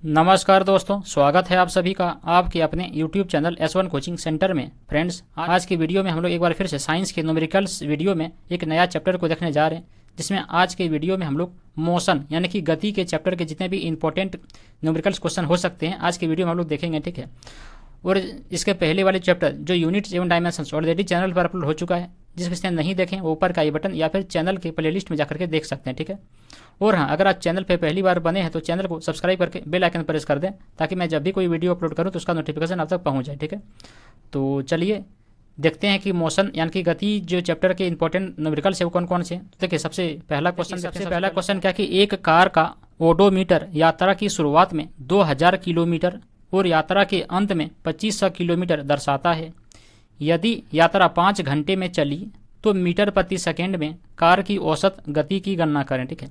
नमस्कार दोस्तों, स्वागत है आप सभी का आपके अपने YouTube channel S1 coaching centre में। फ्रेंड्स, आज की वीडियो में हम लोग एक बार फिर से साइंस के न्यूमेरिकल्स वीडियो में एक नया चैप्टर को देखने जा रहे हैं, जिसमें आज के वीडियो में हम लोग मोशन यानी कि गति के चैप्टर के जितने भी इंपॉर्टेंट न्यूमेरिकल्स क्वेश्चन हो सकते हैं आज की वीडियो में हम लोग देखेंगे। ठीक है, और इसके पहले वाले चैप्टर जो यूनिट्स एवं डायमेंशंस ऑलरेडी चैनल पर अपलोड हो चुका है, जिस किसी ने नहीं देखें वो ऊपर का आई बटन या फिर चैनल के प्लेलिस्ट में जाकर के देख सकते हैं। ठीक है, और हाँ, अगर आप चैनल पे पहली बार बने हैं तो चैनल को सब्सक्राइब करके बेल आइकन प्रेस कर दें, ताकि मैं जब भी कोई वीडियो अपलोड करूँ तो उसका नोटिफिकेशन आप तक पहुँच जाए। ठीक है, तो चलिए देखते हैं कि मोशन यानी कि गति जो चैप्टर के इंपॉर्टेंट न्यूमेरिकल्स है वो कौन कौन से। तो देखिए, सबसे पहला क्वेश्चन क्या कि एक कार का ओडोमीटर यात्रा की शुरुआत में 2000 किलोमीटर और यात्रा के अंत में 2500 किलोमीटर दर्शाता है। यदि यात्रा 5 घंटे में चली तो मीटर प्रति सेकेंड में कार की औसत गति की गणना करें। ठीक है,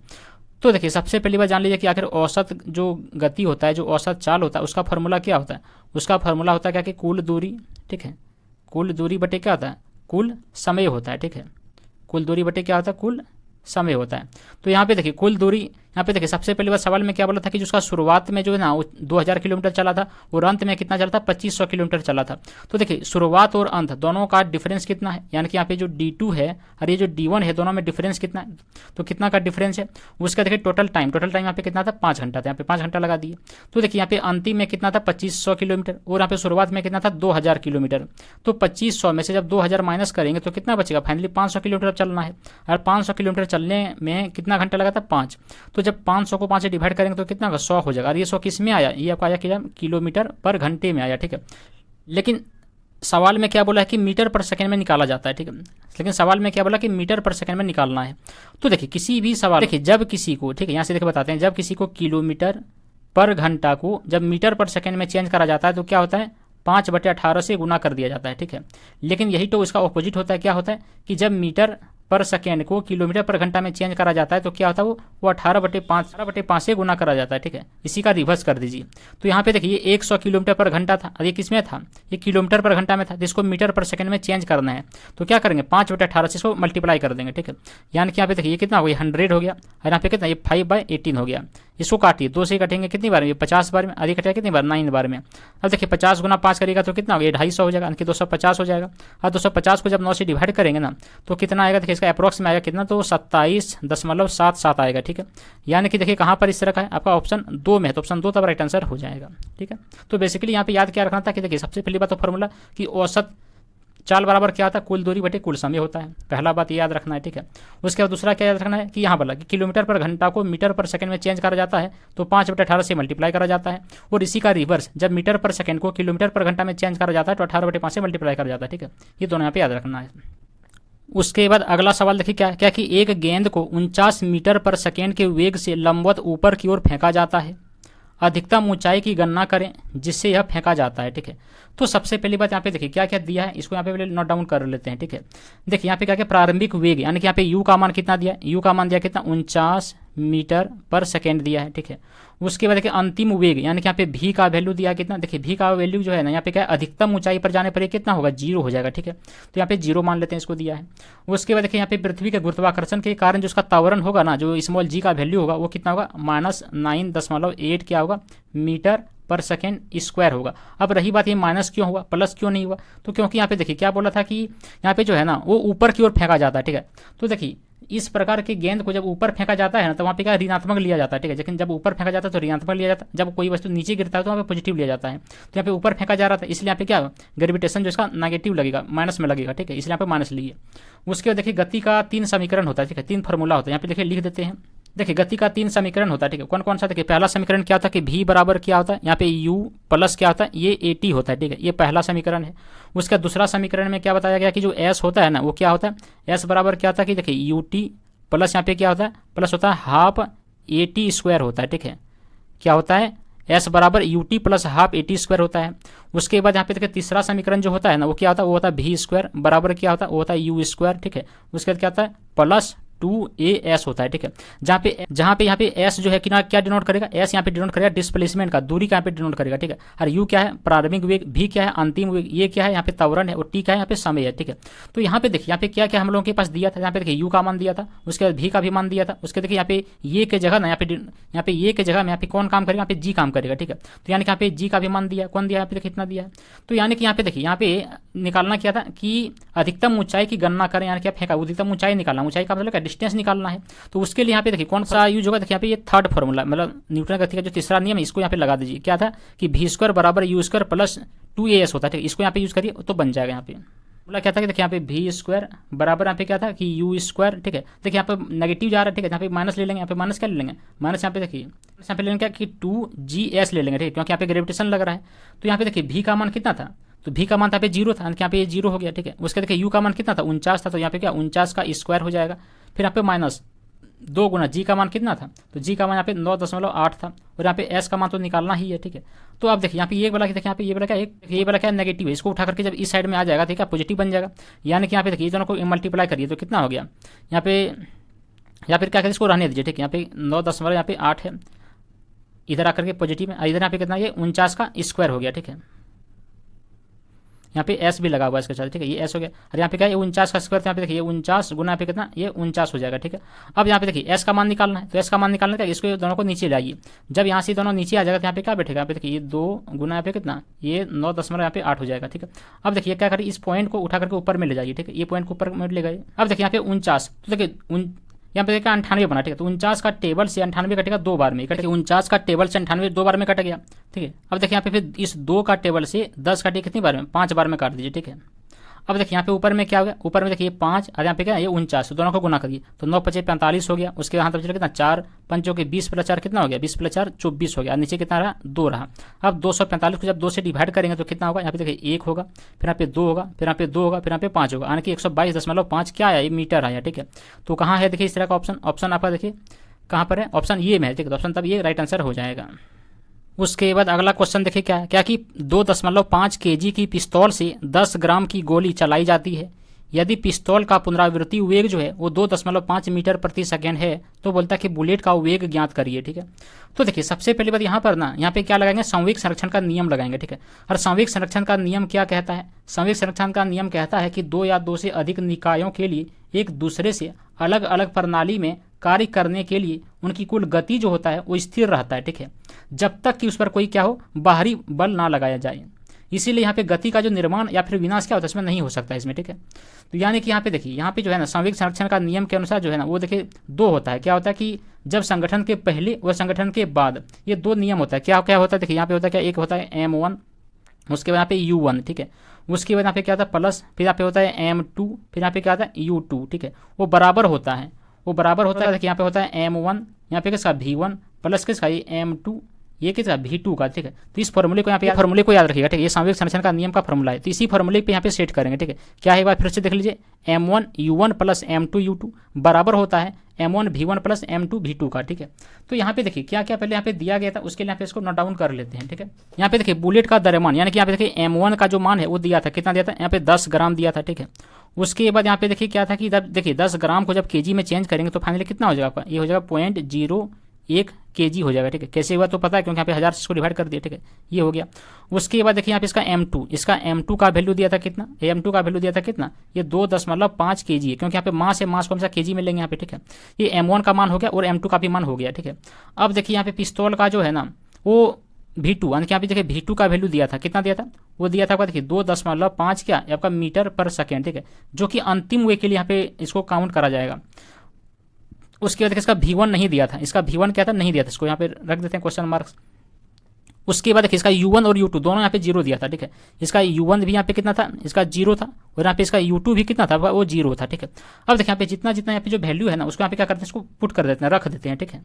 तो देखिए, सबसे पहली बात जान लीजिए कि आखिर औसत जो गति होता है, जो औसत चाल होता है, उसका फॉर्मूला क्या होता है। उसका फॉर्मूला होता है क्या कि कुल दूरी। ठीक है, कुल दूरी बटे क्या होता है, कुल समय होता है। ठीक है, कुल दूरी बटे क्या होता है, कुल समय होता है। तो यहाँ पे देखिए कुल दूरी, यहाँ पे देखिए सबसे पहली बार सवाल में क्या बोला था कि जो उसका शुरुआत में जो है ना वो 2000 किलोमीटर चला था और अंत में कितना चला था, 2500 किलोमीटर चला था। तो देखिए शुरुआत और अंत दोनों का डिफरेंस कितना है, यानी कि यहाँ पे जो D2 है और ये जो D1 है, दोनों में डिफरेंस कितना है, तो कितना का डिफरेंस है। उसका देखिए टोटल टाइम यहाँ पे कितना था, 5 घंटा था। यहाँ पे 5 घंटा लगा दिए। तो देखिए यहाँ पे अंतिम में कितना था, 2500 किलोमीटर, और यहाँ पे शुरुआत में कितना था, 2000 किलोमीटर। तो 2500 में से जब 2000 माइनस करेंगे तो कितना बचेगा, फाइनली 500 किलोमीटर चलना है। और 500 किलोमीटर चलने में कितना घंटा लगा था, 5। तो जब 500 को 5 से डिवाइड करेंगे तो कितना होगा, 100 हो जाएगा। और ये 100 किस में आया, ये आपका आया किलोमीटर पर घंटे में आया। ठीक है, लेकिन सवाल में क्या बोला है कि मीटर पर सेकंड में निकाला जाता है। ठीक है, लेकिन सवाल में क्या बोला कि मीटर पर सेकंड में निकालना है। तो देखिए किसी भी सवाल, देखिए जब किसी को, ठीक है, यहाँ से देखिए बताते हैं, जब किसी को किलोमीटर पर घंटा को जब मीटर पर सेकंड में चेंज करा जाता है तो क्या होता है, 5/18 से गुना कर दिया जाता है। ठीक है, लेकिन यही तो इसका ऑपोजिट होता है। क्या होता है कि जब मीटर पर सेकेंड को किलोमीटर पर घंटा में चेंज करा जाता है तो क्या होता है, वो 18/5 से गुना करा जाता है। ठीक है, इसी का रिवर्स कर दीजिए। तो यहाँ पे देखिए ये 100 किलोमीटर पर घंटा था और ये किस में था, ये किलोमीटर पर घंटा में था, जिसको मीटर पर सेकंड में चेंज करना है। तो क्या करेंगे, 5/18 से इसको मल्टीप्लाई कर देंगे। ठीक है, यानी कि यहाँ पे देखिए ये कितना हो गया, 100 हो गया। और यहाँ पे कितना, ये 5/18 हो गया। इसको काटिए, 2 से कटेंगे कितनी बार में, ये 50 बार में। अधिक कटेगा कितनी बार, 9 बार में। अब देखिए 50 गुना 5 करेगा तो कितना हो गया, 250 हो जाएगा, यानी कि 250 हो जाएगा। और 250 को जब 9 से डिवाइड करेंगे ना तो कितना आएगा, देखिए इसका अप्रॉक्स में आएगा कितना, तो 27.77 आएगा। ठीक है, यानी कि देखिए कहाँ पर इस तरह का है, आपका ऑप्शन 2 में है, तो ऑप्शन 2 तब राइट आंसर हो जाएगा। ठीक है, तो बेसिकली यहाँ पे याद क्या रखना था कि देखिए सबसे पहली बात तो फॉर्मूला कि औसत चाल बराबर क्या होता है, कुल दूरी बटे कुल समय होता है। पहला बात ये याद रखना है। ठीक है, उसके बाद दूसरा क्या याद रखना है कि यहाँ बोला कि किलोमीटर पर घंटा को मीटर पर सेकंड में चेंज करा जाता है तो 5/18 से मल्टीप्लाई करा जाता है। और इसी का रिवर्स, जब मीटर पर सेकंड को किलोमीटर पर घंटा में चेंज करा जाता है तो 18/5 से मल्टीप्लाई करा जाता है। ठीक है, ये दोनों यहाँ पे याद रखना है। उसके बाद अगला सवाल देखिए क्या क्या कि एक गेंद को 49 मीटर पर सेकेंड के वेग से लंबवत ऊपर की ओर फेंका जाता है। अधिकतम ऊंचाई की गणना करें जिससे यह फेंका जाता है। ठीक है, तो सबसे पहली बात यहाँ पे देखिए क्या क्या दिया है, इसको यहाँ पे पहले नोट डाउन कर लेते हैं। ठीक है, देखिए यहाँ पे क्या क्या प्रारंभिक वेग, यानी कि यहाँ पे यू का मान कितना दिया, यू का मान दिया कितना, 49 मीटर पर सेकेंड दिया है। ठीक है, उसके बाद देखिए अंतिम वेग, यानी कि यहाँ पे भी का वैल्यू दिया कितना, देखिए भी का वैल्यू जो है ना यहाँ पे क्या, अधिकतम ऊंचाई पर जाने पर ये कितना होगा, 0 हो जाएगा। ठीक है, तो यहाँ पे 0 मान लेते हैं, इसको दिया है। उसके बाद देखिए यहाँ पे पृथ्वी के गुरुत्वाकर्षण के कारण जो उसका त्वरण होगा ना, जो स्मॉल जी का वैल्यू होगा वो कितना होगा, -9.8 क्या होगा, मीटर पर सेकेंड स्क्वायर होगा। अब रही बात ये माइनस क्यों हुआ, प्लस क्यों नहीं हुआ, तो क्योंकि यहाँ पे देखिए क्या बोला था कि यहाँ पे जो है ना वो ऊपर की ओर फेंका जाता है। ठीक है, तो देखिए इस प्रकार के गेंद को जब ऊपर फेंका जाता है ना तो वहाँ पे क्या ऋणात्मक लिया जाता है। ठीक है, लेकिन जब ऊपर फेंका जाता है तो ऋणात्मक लिया जाता है, जब कोई वस्तु नीचे गिरता है तो वहाँ पे पॉजिटिव लिया जाता है। तो यहाँ पे ऊपर फेंका जा रहा था इसलिए यहाँ पे क्या ग्रेविटेशन जो इसका नेगेटिव लगेगा, माइनस में लगेगा। ठीक है, इसलिए यहाँ पे माइनस लिए। उसके बाद देखिए गति का 3 समीकरण होता है। ठीक है, 3 फॉर्मूला होता है, यहाँ पे देखिए लिख देते हैं। देखिए गति का 3 समीकरण होता है। ठीक है, कौन कौन सा, देखिए पहला समीकरण क्या होता है कि v बराबर क्या होता है, यहाँ पे u प्लस क्या होता है, ये at होता है। ठीक है, ये पहला समीकरण है। उसका दूसरा समीकरण में क्या बताया गया कि जो s होता है ना वो क्या होता है, s बराबर क्या होता है कि देखिए ut प्लस यहाँ पे क्या होता है, प्लस होता है हाफ at स्क्वायर होता है। ठीक है, क्या होता है, s बराबर ut plus half at square होता है। उसके बाद यहाँ पे देखिए तीसरा समीकरण जो होता है ना वो क्या होता है, वो होता है v स्क्वायर बराबर क्या होता है, वो होता है u स्क्वायर। ठीक है, उसके बाद क्या होता है, प्लस 2as होता है, ठीक है। जहाँ पे यहाँ पे s जो है कि ना क्या डिनोट करेगा, s यहाँ पे डिनोट करेगा डिस्प्लेसमेंट का, दूरी का यहाँ पे डिनोट करेगा, ठीक है। और u क्या है, प्रारंभिक वेग, v क्या है, अंतिम वेग, ये क्या है यहाँ पे त्वरण है, और t क्या है यहाँ पे समय है, ठीक है। तो यहाँ पे देखिए यहाँ पे क्या क्या हम लोगों के पास दिया था, यहाँ पे देखिए u का मान दिया था, उसके बाद v का भी मान दिया था, उसके देखिए यहाँ पे ये के जगह ना यहाँ पे ये के जगह में यहाँ पे कौन काम करेगा, यहाँ पे g काम करेगा, ठीक है। तो यानी कि यहाँ पे g का भी मान दिया, कौन दिया यहाँ पे देखिए इतना दिया है। तो यानी कि यहाँ पे देखिए यहाँ पे निकालना क्या था कि अधिकतम ऊंचाई की गणना करें, यानी कि आप फेंका अधिकतम ऊंचाई निकालना, ऊंचाई का मतलब डिस्टेंस निकालना है। तो उसके लिए यहाँ पे देखिए कौन सा यूज होगा, देखिए यहाँ पे ये थर्ड फॉर्मूला, मतलब न्यूटन गति का जो तीसरा नियम है, इसको यहाँ पे लगा दीजिए। क्या था कि v² बराबर u² प्लस 2as होता है, ठीक है। इसको यहाँ पे यूज करिए तो बन जाएगा। यहाँ पे बोला क्या था कि देखिए यहाँ पे v² बराबर यहाँ पे क्या था कि u², ठीक है। देखिए यहाँ पे नेगेटिव जा रहा है, ठीक है, यहाँ पे माइनस ले लेंगे, यहाँ पे माइनस क्या ले लेंगे, माइनस यहाँ पे देखिए यहाँ पे ले लेंगे क्या कि 2gs ले लेंगे, ठीक है, क्योंकि यहाँ पे ग्रेविटेशन लग रहा है। तो यहाँ पे देखिए v का मान कितना था, तो v का मान यहाँ पे 0 था, यहाँ पे ये 0 हो गया, ठीक है। उसके देखिए u का मान कितना था, 49 था, तो यहाँ पे क्या 49 का स्क्वायर हो जाएगा। फिर यहाँ पे माइनस 2 गुना g का मान कितना था, तो g का मान यहाँ पे 9.8 था, और यहाँ पे s का मान तो निकालना ही है, ठीक है। तो अब देखिए यहाँ पे ये वाला देखिए यहाँ पे ये वाला क्या ये वाला क्या नेगेटिव है, इसको उठा करके जब इस साइड में आ जाएगा, ठीक है, पॉजिटिव बन जाएगा। यानी कि यहाँ पे देखिए दोनों को मल्टीप्लाई करिए तो कितना हो गया यहाँ पे, या फिर क्या करिए इसको रहने दीजिए, ठीक है। यहाँ पे 9.8 है, इधर आकर के पॉजिटिव है, इधर यहाँ पे कितना ये 49 का स्क्वायर हो गया, ठीक है। यहाँ पे s भी लगा हुआ है इसके साथ, ठीक है, ये s हो गया। और यहाँ पे क्या है 49 का स्क्वायर, यहाँ पे देखिए 49 गुना यहाँ पे कितना ये 49 हो जाएगा, ठीक है। अब यहाँ पे देखिए s का मान निकालना है, तो s का मान निकालना है, इसको दोनों को नीचे लाइए। जब यहाँ से दोनों नीचे आ जाएगा तो यहाँ पे क्या बैठेगा, यहाँ पे देखिए ये 2 गुना यहाँ पे कितना ये 9.8 हो जाएगा, ठीक है। अब देखिए क्या करिए इस पॉइंट को उठा करके ऊपर में ले जाइए, ठीक है, ये पॉइंट को ऊपर में ले गए। अब देखिए यहाँ पे 49, तो देखिए यहाँ पे देखिए 98 बना, ठीक है। तो 49 का टेबल से 98 कटेगा 2 बार में, कटेगा 49 का टेबल से 98 2 बार में कट गया, ठीक है। अब देखिए यहाँ पे फिर इस 2 का टेबल से 10 काटिए कितनी बार में, 5 बार में काट दीजिए, ठीक है। अब देखिए यहाँ पे ऊपर में क्या हो गया, ऊपर में देखिए 5 और यहाँ पे क्या ये 49, दोनों को गुना करिए तो 9 5 45 हो गया। उसके यहाँ तक चला कितना 4 5 के 20 + 4 कितना हो गया, 20 + 4 24 हो गया। नीचे कितना रहा 2 रहा। अब 245 को जब 2 से डिवाइड करेंगे तो कितना होगा, यहाँ पे देखिए 1 होगा, फिर यहाँ पे 2 होगा, फिर यहाँ पे 2 होगा, फिर यहाँ पे 5 होगा, यानी कि 122.5 क्या आया, ये मीटर आया, ठीक है। तो कहाँ है देखिए इस तरह का ऑप्शन आपका देखिए कहाँ पर है, ऑप्शन ये में है, ठीक है। तो ऑप्शन तब ये राइट आंसर हो जाएगा। उसके बाद अगला क्वेश्चन देखिए क्या है, क्या कि 2.5 kg की पिस्तौल से 10 ग्राम की गोली चलाई जाती है। यदि पिस्तौल का पुनरावृत्ति वेग जो है वो 2.5 मीटर प्रति सेकेंड है, तो बोलता है कि बुलेट का वेग ज्ञात करिए, ठीक है। तो देखिए सबसे पहली बात यहाँ पर ना, यहाँ पे क्या लगाएंगे, संवेग संरक्षण का नियम लगाएंगे, ठीक है। और संवेग संरक्षण का नियम क्या कहता है, संवेग संरक्षण का नियम कहता है कि 2 या 2 से अधिक निकायों के लिए एक दूसरे से अलग अलग प्रणाली में कार्य करने के लिए उनकी कुल गति जो होता है वो स्थिर रहता है, ठीक है, जब तक कि उस पर कोई क्या हो बाहरी बल ना लगाया जाए। इसीलिए यहाँ पे गति का जो निर्माण या फिर विनाश क्या होता है इसमें नहीं हो सकता इसमें, ठीक है। तो यानी कि यहाँ पे देखिए यहाँ पे जो है ना संवेग संरक्षण का नियम के अनुसार जो है ना वो देखिए 2 होता है। क्या होता है कि जब संगठन के पहले और संगठन के बाद, ये 2 नियम होता है। क्या क्या होता है देखिए यहाँ पे होता है क्या, एक होता है M1, उसके बाद यहाँ पे U1, ठीक है। उसके बाद यहाँ पे क्या होता है प्लस, फिर यहाँ पे होता है M2, फिर यहाँ पे क्या होता है U2, ठीक है। वो बराबर होता है, वो बराबर होता है। देखिए यहाँ पे होता है M1, यहाँ पे किसका V1 प्लस किसका ये M2, ये किसका V2 का, ठीक है। तो इस फॉर्मूले को यहाँ पे फॉर्मूले को याद रखिएगा, ठीक है। ये संवेग संरक्षण का नियम का फॉर्मूला है, तो इसी फॉर्मूले पे यहाँ पे सेट करेंगे, ठीक है। क्या है एक बार फिर से देख लीजिए, M1 U1 plus M2 U2 बराबर होता है M1 V1 plus M2 V2 का, ठीक है। तो यहाँ पे देखिए क्या क्या पहले यहाँ पे दिया गया था, उसके लिए यहाँ पे इसको नोट डाउन कर लेते हैं, ठीक है। यहाँ पे देखिए बुलेट का द्रव्यमान, यानी कि यहाँ पे देखिए M1 का जो मान है वो दिया था, कितना दिया था यहाँ पे 10 ग्राम दिया था, ठीक है। उसके बाद यहाँ पे देखिए क्या था कि देखिए 10 ग्राम को जब केजी में चेंज करेंगे तो फाइनली कितना हो जाएगा आपका, ये हो जाएगा 0.01 kg हो जाएगा, ठीक है। कैसे हुआ तो पता है क्योंकि यहाँ पे 1000 से इसको डिवाइड कर दिया, ठीक है, ये हो गया। उसके बाद देखिए यहाँ पे इसका M2 का वैल्यू दिया था कितना, M2 का वैल्यू दिया था कितना, ये 2.5 kg है, क्योंकि यहाँ पे मास है, मास को हमेशा kg में लेंगे यहाँ पे, ठीक है। ये M1 का मान हो गया और M2 का भी मान हो गया, ठीक है। अब देखिए यहाँ पे पिस्तौल का जो है ना वो V2, यानी कि यहाँ पे देखिए V2 का वैल्यू दिया था, कितना दिया था, वो दिया था आपका देखिए 2.5 क्या आपका मीटर पर सेकेंड, ठीक है, जो कि अंतिम वे के लिए यहाँ पे इसको काउंट करा जाएगा। उसके बाद इसका V1 नहीं दिया था, इसका V1 क्या था नहीं दिया था, इसको यहाँ पे रख देते हैं क्वेश्चन मार्क्स। उसके बाद देखिए इसका U1 और U2 दोनों यहाँ पे 0 दिया था, ठीक है। इसका U1 भी यहाँ पे कितना था, इसका 0 था, और यहाँ पे इसका U2 भी कितना था वो 0 था, ठीक है। अब देखिए यहाँ पे जितना जितना यहाँ पे जो वैल्यू है ना उसको यहाँ पे क्या करते हैं, इसको पुट कर देते हैं, रख देते हैं, ठीक है।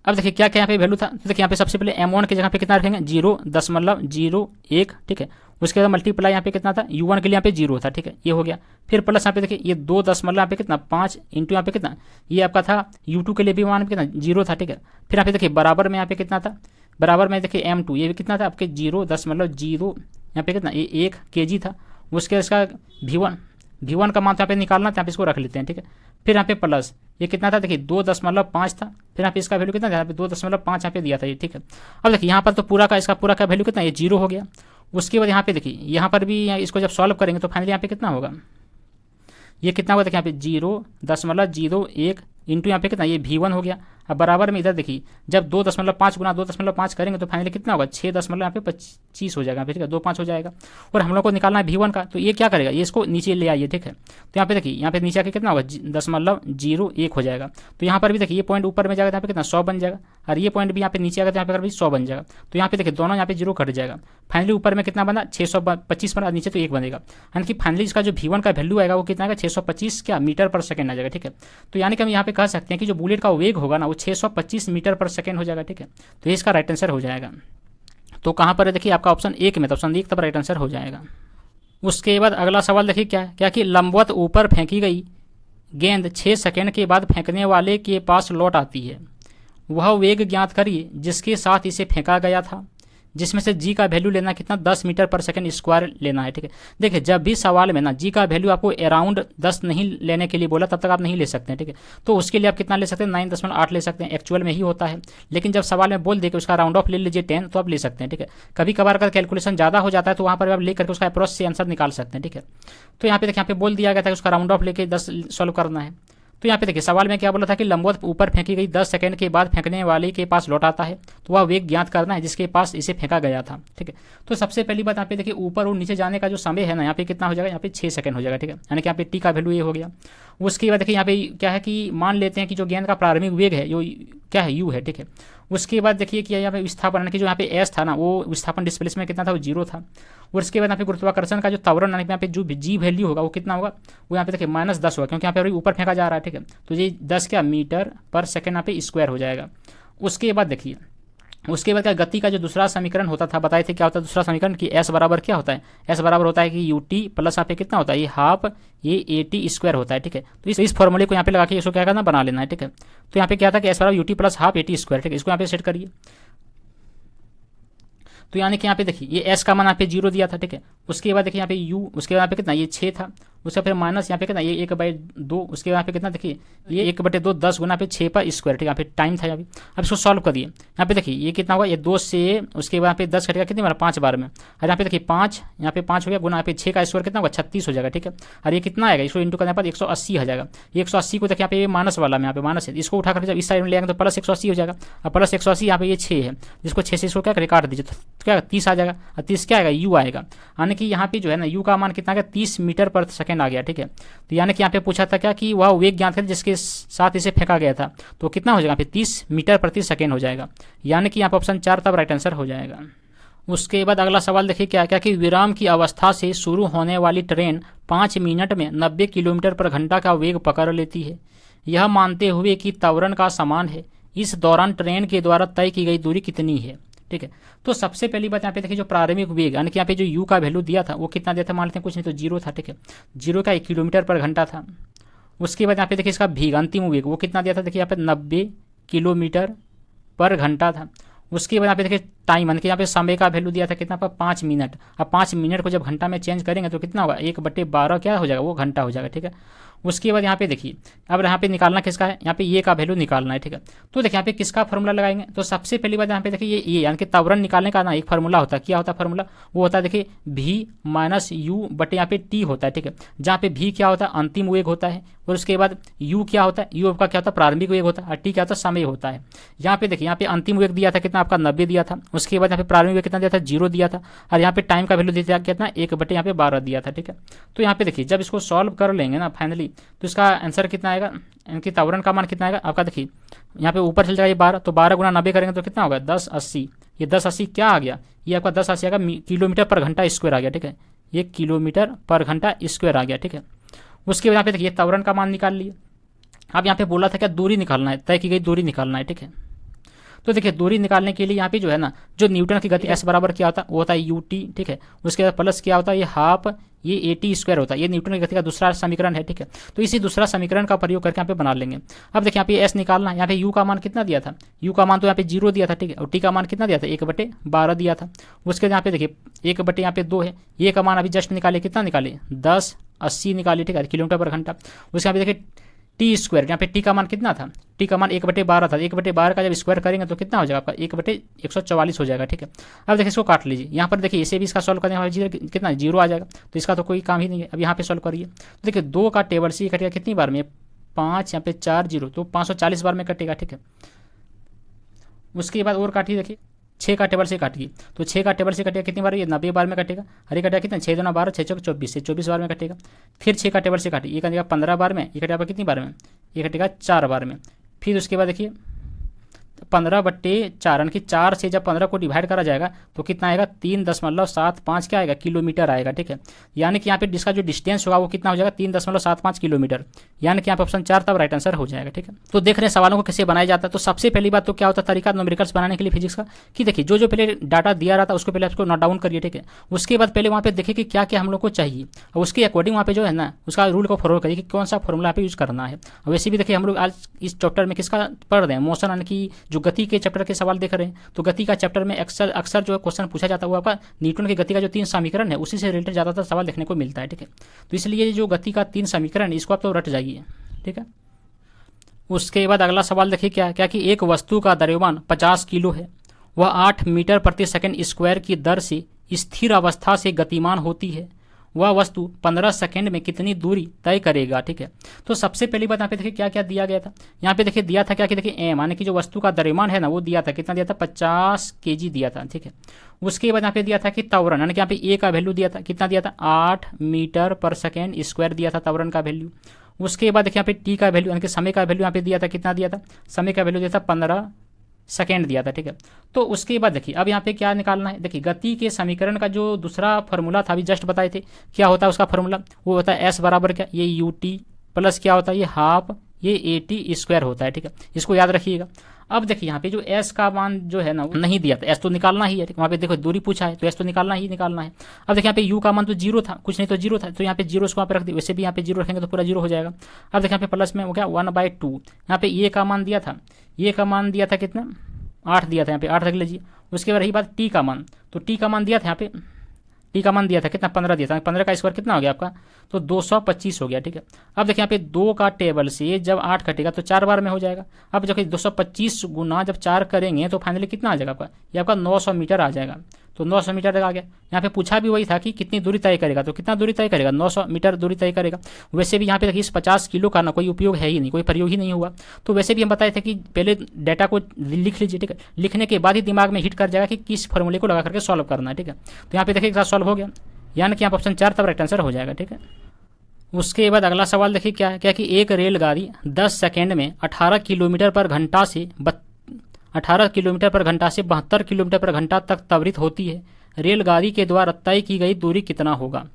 अब देखिए क्या क्या यहाँ पे वैल्यू था, तो देखिए यहाँ पे सबसे पहले M1 की जगह पे कितना रखेंगे 0.01, ठीक है। उसके बाद मल्टीप्लाई यहाँ पे कितना था U1 के लिए यहाँ पे 0 था, ठीक है, ये हो गया। फिर प्लस यहाँ पे देखिए ये 2 यहाँ पे कितना 5 इंटू यहाँ पे कितना ये आपका था U2 के लिए भी मान कितना 0 था, ठीक है। फिर यहाँ पे देखिए बराबर में यहाँ पे कितना था, बराबर में देखिए M2 ये भी कितना था आपके 0.0 यहाँ पे कितना ये 1 kg था। उसके इसका V1 का मान यहाँ पे निकालना था, यहाँ पे इसको रख लेते हैं, ठीक है। फिर यहाँ पे प्लस, ये कितना था देखिए 2.5 था, फिर यहाँ पे इसका वैल्यू कितना था, यहाँ पे 2.5 यहाँ पे दिया था ये, ठीक है। अब देखिए यहाँ पर तो पूरा का इसका पूरा का वैल्यू कितना, ये 0 हो गया। उसके बाद यहाँ पे देखिए यहाँ पर भी इसको जब सॉल्व करेंगे तो फाइनली यहाँ पे कितना होगा, ये कितना होगा देखिए यहाँ पे 0.01 इंटू यहाँ पे कितना, ये V1 हो गया। अब बराबर में इधर देखिए जब 2.5 गुना 2.5 करेंगे तो फाइनली कितना होगा 6 यहाँ पे 25 हो जाएगा, ठीक है, 2.5 हो जाएगा। और हम लोग को निकालना है V1 का, तो ये क्या करेगा, ये इसको नीचे ले आइए, ठीक है। तो यहाँ पे देखिए यहाँ पे नीचे आके कितना होगा 0.01 हो जाएगा। तो यहाँ पर भी देखिए ये पॉइंट ऊपर में जाएगा यहाँ पे कितना 100 बन जाएगा, और ये पॉइंट भी यहाँ पे नीचे आएगा तो यहाँ पे भी 100 बन जाएगा। तो यहाँ पे देखिए दोनों यहाँ पे 0 कट जाएगा। फाइनली ऊपर में कितना बना 625 बना, नीचे तो 1 बनेगा, यानी कि फाइनली इसका जो V1 का वैल्यू आएगा वो कितना आएगा 625 क्या मीटर पर सेकंड आ जाएगा, ठीक है। तो यानी कि हम यहाँ पे कह सकते हैं कि जो बुलेट का वेग होगा ना वो 625 मीटर पर सेकंड हो जाएगा, ठीक है। तो ये इसका राइट आंसर हो जाएगा। तो कहाँ पर है देखिए आपका ऑप्शन 1 में, तो ऑप्शन 1 तब राइट आंसर हो जाएगा। उसके बाद अगला सवाल देखिए क्या कि लंबवत ऊपर फेंकी गई गेंद 6 सेकंड के बाद फेंकने वाले के पास लौट आती है, वह वेग ज्ञात करिए जिसके साथ इसे फेंका गया था, जिसमें से जी का वैल्यू लेना कितना 10 मीटर पर सेकंड स्क्वायर लेना है, ठीक है। देखिए जब भी सवाल में ना जी का वैल्यू आपको अराउंड 10 नहीं लेने के लिए बोला तब तक आप नहीं ले सकते हैं, ठीक है। तो उसके लिए आप कितना ले सकते हैं 9.8 ले सकते हैं, एक्चुअल में ही होता है। लेकिन जब सवाल में बोल दे कि उसका राउंड ऑफ ले लीजिए 10 तो आप ले सकते हैं, ठीक है। कभी कभार अगर कैलकुलेशन ज़्यादा हो जाता है तो वहाँ पर आप लेकर उसका अप्रोच से आंसर निकाल सकते हैं, ठीक है। तो यहाँ पे देखिए यहाँ पे बोल दिया गया था कि उसका राउंड ऑफ लेके 10 सॉल्व करना है। तो यहाँ पे देखिए सवाल में क्या बोला था कि लंबवत ऊपर फेंकी गई 10 सेकंड के बाद फेंकने वाले के पास लौट आता है, तो वह वेग ज्ञात करना है जिसके पास इसे फेंका गया था, ठीक है। तो सबसे पहली बात यहाँ पे देखिए ऊपर और नीचे जाने का जो समय है ना यहाँ पे कितना हो जाएगा, यहाँ पे 6 सेकंड हो जाएगा, ठीक है। यानी कि यहाँ पे टी का वैल्यू ये हो गया। उसके बाद देखिए यहाँ पे क्या है कि मान लेते हैं कि जो गेंद का प्रारंभिक वेग है जो क्या है u है, ठीक है। उसके बाद देखिए कि यहाँ पे विस्थापन की जो यहाँ पे एस था ना वो विस्थापन डिस्प्लेसमेंट कितना था वो 0 था। और इसके बाद यहाँ पे गुरुत्वाकर्षण का जो त्वरण यानी यहाँ पे जो जी वैल्यू होगा वो कितना होगा, वो यहाँ पे देखिए -10 होगा क्योंकि यहाँ पे ऊपर फेंका जा रहा है, ठीक है। तो ये 10 क्या मीटर पर सेकंड यहाँ पे स्क्वायर हो जाएगा। उसके बाद देखिए उसके बाद क्या गति का जो दूसरा समीकरण होता था बताए थे क्या होता है दूसरा समीकरण कि एस बराबर क्या होता है, एस बराबर होता है कि यू टी प्लस यहाँ पे कितना होता है ये हाफ ये ए टी स्क्वायर होता है, ठीक है। तो इस फॉर्मूले को यहाँ पे लगा के इसको क्या करना बना लेना है, ठीक है। तो यहाँ पे क्या था कि एस बराबर U T plus half A T square, ठीक है। इसको यहाँ पे सेट करिए। तो यानी कि यहाँ पे देखिए ये एस का मान यहाँ पे 0 दिया था, ठीक है। उसके बाद देखिए यहाँ पे यू, उसके बाद यहाँ पे कितना ये 6 था, उसका फिर माइनस यहाँ पे कितना ये 1/2, उसके बाद यहाँ पे कितना देखिए ये 1/2 10 गुना पे 6 पर स्क्वायर, ठीक है। यहाँ पे टाइम था यहाँ पे। अब इसको सॉल्व करिए। यहाँ पे देखिए ये कितना होगा ये 2 से उसके बाद यहाँ पे 10 कटेगा कितनी बार 5 बार में, और यहाँ पे देखिए 5 यहाँ पे 5 हो गया गुना यहाँ पे 6 का स्क्वायर कितना होगा 36 हो जाएगा, ठीक है। और ये कितना आएगा इसको इंटू करने पर 180 हो जाएगा। ये 180 को देखिए यहाँ पे ये माइनस वाला में यहाँ पे माइनस है, इसको उठा कर जब इस साइड में ले आएंगे तो प्लस 180 हो जाएगा। और प्लस 180 यहाँ पे ये 6 है, जिसको 6 से इसको क्या करें काट दीजिए तो क्या 30 आ जाएगा, और 30 क्या आएगा यू आएगा। यानी कि यहाँ पे जो है ना यू का मान कितना आ गया 30 मीटर पर सेकंड आ गया, ठीक है। तो यानी कि यहाँ पे पूछा था क्या कि वह वेग ज्ञात करें जिसके साथ इसे फेंका गया था, तो कितना हो जाएगा यहाँ पे 30 मीटर प्रति सेकंड हो जाएगा। यानी कि यहाँ पे ऑप्शन 4 तब राइट आंसर हो जाएगा। उसके बाद अगला सवाल देखिए क्या कि विराम की अवस्था से शुरू होने वाली ट्रेन 5 मिनट में 90 किलोमीटर पर घंटा का वेग पकड़ लेती है, यह मानते हुए कि त्वरण का समान है। इस दौरान ट्रेन के द्वारा तय की गई दूरी कितनी है, ठीक है। तो सबसे पहली बात यहाँ पे देखिए जो प्रारंभिक वेग यानी कि यहाँ पे जो u का वैल्यू दिया था वो कितना दिया था मान लेते हैं कुछ नहीं तो 0 था, ठीक है। 0 का 1 किलोमीटर पर घंटा था। उसके बाद यहाँ पे देखिए इसका वेग अंतिम वेग वो कितना दिया था देखिए यहाँ पे 90 किलोमीटर पर घंटा था। उसके बाद यहाँ पे देखिए टाइम यानी कि यहाँ पे समय का वैल्यू दिया था कितना पर 5 मिनट। अब 5 मिनट को जब घंटा में चेंज करेंगे तो कितना होगा 1/12 क्या हो जाएगा वो घंटा हो जाएगा, ठीक है। उसके बाद यहाँ पे देखिए अब यहाँ पे निकालना किसका है, यहाँ पे ये का वैल्यू निकालना है, ठीक है। तो देखिए यहाँ पे किसका फॉर्मूला लगाएंगे, तो सबसे पहली बात यहाँ पे देखिए ये यानी कि त्वरण निकालने का ना एक फॉर्मूला होता है। क्या होता है फॉर्मूला, वो होता है देखिए v माइनस यू बटे यहाँ पे t होता है, ठीक है। जहाँ पे v क्या होता है अंतिम वेग होता है, और उसके बाद u क्या होता है u का क्या होता है प्रारंभिक वेग होता है, और t क्या होता है समय होता है। यहाँ पे देखिए यहाँ पे अंतिम वेग दिया था कितना आपका 90 दिया था। उसके बाद यहाँ पे प्रारंभिक वेग कितना दिया था 0 दिया था, और यहाँ पे टाइम का वैल्यू दिया था कितना 1/12 दिया था, ठीक है। तो यहाँ पे देखिए जब इसको सॉल्व कर लेंगे ना फाइनली तो इसका आंसर कितना आएगा, इनकी त्वरण का मान कितना आएगा आपका देखिए यहाँ पे ऊपर चल जाएगा ये 12, तो 12 गुना 90 करेंगे तो कितना होगा 1080। ये 1080 क्या आ गया, ये आपका 1080 आएगा किलोमीटर पर घंटा स्क्वायर आ गया, ठीक है। ये किलोमीटर पर घंटा स्क्वायर आ गया, ठीक है। उसके बाद यहाँ पे देखिए त्वरण का मान निकाल लिए। अब यहाँ पे बोला था क्या दूरी निकालना है, तय की गई दूरी निकालना है, ठीक है। तो देखिए दूरी निकालने के लिए यहाँ पे जो है ना जो न्यूटन की गति एस बराबर क्या होता है वो होता है यू टी, ठीक है। उसके बाद प्लस क्या होता है ये हाफ ये ए टी स्क्वायर होता है, ये न्यूटन की गति का दूसरा समीकरण है, ठीक है। तो इसी दूसरा समीकरण का प्रयोग करके यहाँ पे बना लेंगे। अब देखिए यहाँ पे एस निकालना है, यहाँ पे यू का मान कितना दिया था, यू का मान तो यहाँ पे 0 दिया था, ठीक है। और टी का मान कितना दिया था 1/12 दिया था। उसके बाद यहाँ पे देखिए 1 यहाँ पे 2 है, ये का मान अभी जस्ट निकाले कितना निकाले 1080 निकाले, ठीक है किलोमीटर पर घंटा। उसके यहाँ पे देखिए टी स्क्वायर, यहाँ पे टी का मान कितना था, टी का मान 1/12 था, 1/12 का जब स्क्वायर करेंगे तो कितना हो जाएगा आपका 1/144 हो जाएगा। ठीक है, अब देखिए इसको काट लीजिए, यहाँ पर देखिए इसे भी इसका सॉल्व करेंगे कितना 0 आ जाएगा, तो इसका तो कोई काम ही नहीं है। अब यहाँ पे सॉल्व करिए तो देखिए 2 का टेबल से कटेगा कितनी बार में, 5, यहाँ पे 4 0, तो 540 बार में कटेगा। ठीक है, उसके बाद और काटिए, देखिए 6 का टेबल से काटिए, तो 6 का टेबल से कटेगा कितनी बार, ये 90 बार में कटेगा। अरे कटेगा कितना 6 दूना 12, 6 चौक 24 से 24 बार में कटेगा। फिर 6 का टेबल से काटिए, ये कटेगा 15 बार में, ये कटेगा कितनी बार में, ये कटेगा 4 बार में। फिर उसके बाद देखिए 15/4 यानी कि 4 से जब 15 को डिवाइड करा जाएगा तो कितना आएगा 3.75 क्या आएगा किलोमीटर आएगा। ठीक है, यानी कि यहाँ पे इसका जो डिस्टेंस होगा वो कितना हो जाएगा 3.75 किलोमीटर, यानी कि यहाँ पे ऑप्शन 4 तब राइट आंसर हो जाएगा। ठीक है, तो देख रहे हैं सवालों को कैसे बनाया जाता है। तो सबसे पहली बात तो क्या होता है तरीका न्यूमेरिकल्स बनाने के लिए फिजिक्स का, कि देखिए जो पहले डाटा दिया रहा था उसको पहले आपको नोट डाउन करिए। ठीक है, उसके बाद पहले वहाँ पे देखिए कि क्या क्या हम लोग को चाहिए, और उसके अकॉर्डिंग वहाँ पे जो है ना उसका रूल को फॉलो करिए कि कौन सा फॉर्मूला पे यूज करना है। वैसे भी देखिए हम लोग आज इस चैप्टर में किसका पढ़ रहे हैं, मोशन यानी कि जो गति के चैप्टर के सवाल देख रहे हैं। तो गति का चैप्टर में अक्सर जो क्वेश्चन पूछा जाता है वो आपका न्यूटन की गति का जो 3 समीकरण है उसी से रिलेटेड ज़्यादातर सवाल देखने को मिलता है। ठीक है, तो इसलिए जो गति का 3 समीकरण है इसको आप तो रट जाइए। ठीक है, उसके बाद अगला सवाल देखिए क्या कि एक वस्तु का द्रव्यमान 50 किलो है, वह 8 मीटर प्रति सेकंड स्क्वायर की दर से स्थिर अवस्था से गतिमान होती है, वह वस्तु 15 सेकंड में कितनी दूरी तय करेगा। ठीक है, तो सबसे पहली बात यहाँ पे देखिए क्या क्या दिया गया था, यहाँ पे देखिए दिया था क्या कि देखिए एम यानी कि जो वस्तु का द्रव्यमान है ना वो दिया था, कितना दिया था 50 kg दिया था। ठीक है, उसके बाद यहाँ पे दिया था कि त्वरण यानी कि यहाँ पे ए का वैल्यू दिया था, कितना दिया था 8 मीटर पर सेकेंड स्क्वायर दिया था त्वरण का वैल्यू। उसके बाद देखिए यहाँ पे टी का वैल्यू यानी कि समय का वैल्यू यहाँ पे दिया था, कितना दिया था, समय का वैल्यू दिया था 15 सेकेंड दिया था। ठीक है, तो उसके बाद देखिए अब यहाँ पे क्या निकालना है, देखिए गति के समीकरण का जो दूसरा फॉर्मूला था अभी जस्ट बताए थे, क्या होता है उसका फॉर्मूला, वो होता है एस बराबर क्या, ये यू टी प्लस क्या होता है ये हाफ ये ए टी स्क्वायर होता है। ठीक है, इसको याद रखिएगा। अब देखिए यहाँ पे जो एस का मान जो है ना वो नहीं दिया था, एस तो निकालना ही है। वहाँ पे देखो दूरी पूछा है तो एस तो निकालना ही है। अब देखिए यहाँ पे यू का मान तो 0 था, कुछ नहीं तो 0 था, तो यहाँ पे 0 उसको यहाँ पे रख दिया, वैसे भी यहाँ पे 0 रखेंगे तो पूरा 0 हो जाएगा। अब देखिए यहाँ पे प्लस में हो गया 1/2, यहाँ पे ये का मान दिया था, ये का मान दिया था कितना 8 दिया था, यहाँ पे 8 रख लीजिए। उसके बाद रही बात टी का मान, तो टी का मान दिया था यहाँ पे, टी का मान दिया था कितना 15 दिया था, 15 का स्क्वायर कितना हो गया आपका तो 225 हो गया। ठीक है, अब देखिए यहाँ पे 2 का टेबल से जब 8 कटेगा तो 4 बार में हो जाएगा। अब देखिए 225 गुना जब 4 करेंगे तो फाइनली कितना आ जाएगा आपका, ये आपका 900 मीटर आ जाएगा। तो 900 मीटर तक आ गया। यहाँ पे पूछा भी वही था कि कितनी दूरी तय करेगा, तो कितना दूरी तय करेगा 900 मीटर दूरी तय करेगा। वैसे भी यहाँ पे देखिए इस 50 किलो का ना कोई उपयोग है ही नहीं, कोई प्रयोग ही नहीं हुआ। तो वैसे भी हम बताए थे कि पहले डाटा को लिख लीजिए। ठीक है, लिखने के बाद ही दिमाग में हिट कर जाएगा कि किस फॉर्मूले को लगा करके सॉल्व करना है। ठीक है, तो यहाँ पे देखिए एक साथ सॉल्व हो गया, यानी कि यहाँ पर ऑप्शन 4 तब राइट आंसर हो जाएगा। ठीक है, उसके बाद अगला सवाल देखिए क्या है कि एक रेलगाड़ी 10 सेकेंड में 18 किलोमीटर पर घंटा से 72 किलोमीटर पर घंटा तक त्वरित होती है, रेलगाड़ी के द्वारा तय की गई दूरी कितना होगा।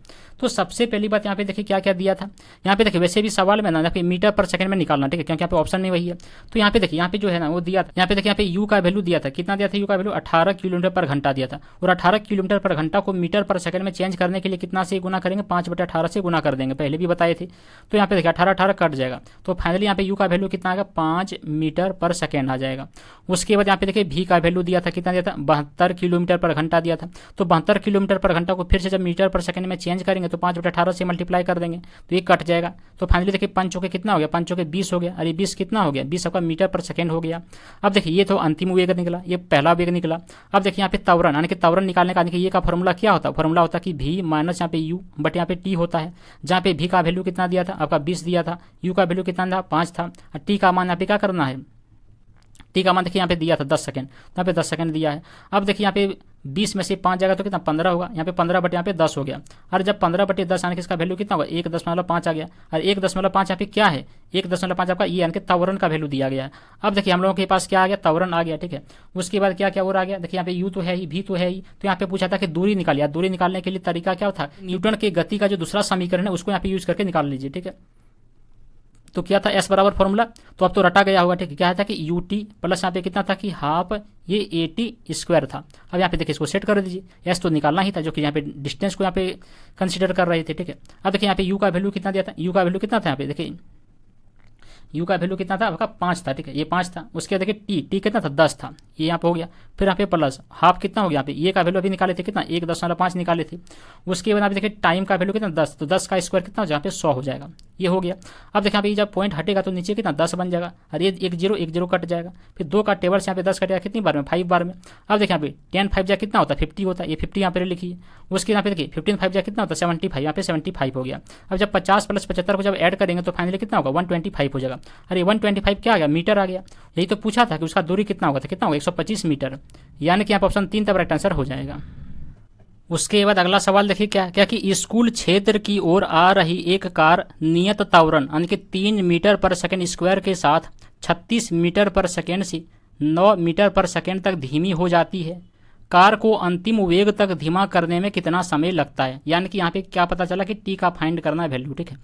तो सबसे पहली बात यहाँ पे देखिए क्या क्या दिया था, यहाँ पे देखिए वैसे भी सवाल में ना देखिए मीटर पर सेकंड में निकालना। ठीक है, क्योंकि यहाँ पे ऑप्शन में वही है। तो यहाँ पे देखिए यहाँ पे जो है ना वो दिया था, यहाँ पे देखिए यहाँ पे यू का वैल्यू दिया था, कितना दिया था यू का वैल्यू 18 किलोमीटर पर घंटा दिया था। और 18 किलोमीटर पर घंटा को मीटर पर सेकंड में चेंज करने के लिए कितना से गुना करेंगे 5/18 से गुना कर देंगे, पहले भी बताए थे। तो यहाँ पे देखिए 18 कट जाएगा, तो फाइनली यहाँ पे यू का वैल्यू कितना आएगा 5 मीटर पर सेकेंड आ जाएगा। उसके बाद यहाँ पे देखिए भी का वैल्यू दिया था, कितना दिया था 72 किलोमीटर पर घंटा दिया था। तो 72 किलोमीटर पर घंटा को फिर से जब मीटर पर सेकंड में चेंज करेंगे तो 5/18 से मल्टीप्लाई कर देंगे तो ये कट जाएगा। तो फाइनली देखिए 5 चौके कितना हो गया, 5 चौके 20 हो गया। अरे 20 कितना हो गया, 20 आपका मीटर पर सेकंड हो गया। अब देखिए ये तो अंतिम वेग निकला, ये पहला वेग निकला। अब देखिए यहाँ पे त्वरण यानी कि त्वरण निकालने का ये का फॉर्मूला क्या होता है, फॉर्मूला होता है कि भी माइनस यहाँ पे यू बट यहाँ पे टी होता है, जहाँ पे भी का वैल्यू कितना दिया था आपका 20 दिया था, यू का वैल्यू कितना था 5 था, और टी का मान यहाँ पे क्या करना है, टी का मान देखिए यहाँ पे दिया था 10 सेकंड, तो यहाँ पे 10 सेकंड दिया है। अब देखिए यहाँ पे 20 में से 5 जाएगा तो कितना 15 होगा, यहाँ पे 15 बटे यहाँ पे 10 हो गया। और जब 15/10 यानी कि इसका वैल्यू कितना होगा 1.5 आ गया। और 1.5 यहाँ पे क्या है 1.5 आपका ये यानी कि त्वरण का वैल्यू दिया गया है। अब देखिए हम लोगों के पास क्या आ गया त्वरण आ गया। ठीक है, उसके बाद क्या क्या और आ गया, देखिए यहाँ पे यू तो है ही भी तो है ही। तो यहाँ पे पूछा था कि दूरी निकालिए, दूरी निकालने के लिए तरीका क्या था, न्यूटन के गति का जो दूसरा समीकरण है उसको यहाँ पे यूज करके निकाल लीजिए। ठीक है, तो क्या था एस बराबर फॉर्मूला, तो अब तो रटा गया होगा। ठीक है, क्या था कि यू टी प्लस यहाँ पे कितना था कि हाफ ये ए टी स्क्वायर था। अब यहाँ पे देखिए इसको सेट कर दीजिए, एस तो निकालना ही था जो कि यहाँ पे डिस्टेंस को यहाँ पे कंसीडर कर रहे थे। ठीक है, अब देखिए यहाँ पे यू का वैल्यू कितना दिया था, यू का वैल्यू कितना था यहाँ पे देखिए यू का वैल्यू कितना था आपका 5 था। ठीक है, ये 5 था। उसके बाद देखिए टी कितना था 10 था, ये यहाँ पे हो गया। फिर यहाँ पे प्लस हाफ कितना हो गया, यहाँ पे ये का वैल्यू अभी निकाले थे कितना 1.5 निकाले थे। उसके बाद यहाँ पे देखिए टाइम का वैल्यू कितना 10, तो 10 का स्क्वायर कितना हो जाए, यहाँ पे 100 हो जाएगा। ये हो गया। अब देखिए यहाँ पे जब पॉइंट हटेगा तो नीचे कितना 10 बन जाएगा, और ये 1 0 कट जाएगा। फिर 2 का टेबल से यहाँ पे 10 कटेगा कितनी बार में, 5 बार में। अब देखिए यहाँ पे 10 5 जा कितना होता है 50 होता है, ये 50 यहाँ पे लिखिए। उसके यहाँ पे देखिए 15 5 जा कितना होता है 75, यहाँ पे 75 हो गया। अब जब 50 + 75 को जब ऐड करेंगे तो फाइनली कितना होगा 125 हो जाएगा। अरे 125 क्या आ गया, मीटर आ गया। यही तो पूछा था कि उसका दूरी कितना होगा, तो कितना होगा 125 मीटर, यानी कि यहाँ पर ऑप्शन 3 तब राइट आंसर हो जाएगा। उसके बाद अगला सवाल देखिए क्या कि स्कूल क्षेत्र की ओर आ रही एक कार नियत त्वरण यानी कि 3 मीटर पर सेकंड स्क्वायर के साथ 36 मीटर पर सेकंड से 9 मीटर पर सेकंड तक धीमी हो जाती है। कार को अंतिम वेग तक धीमा करने में कितना समय लगता है, यानी कि यहाँ पे क्या पता चला कि टी का फाइंड करना है वैल्यू। ठीक है,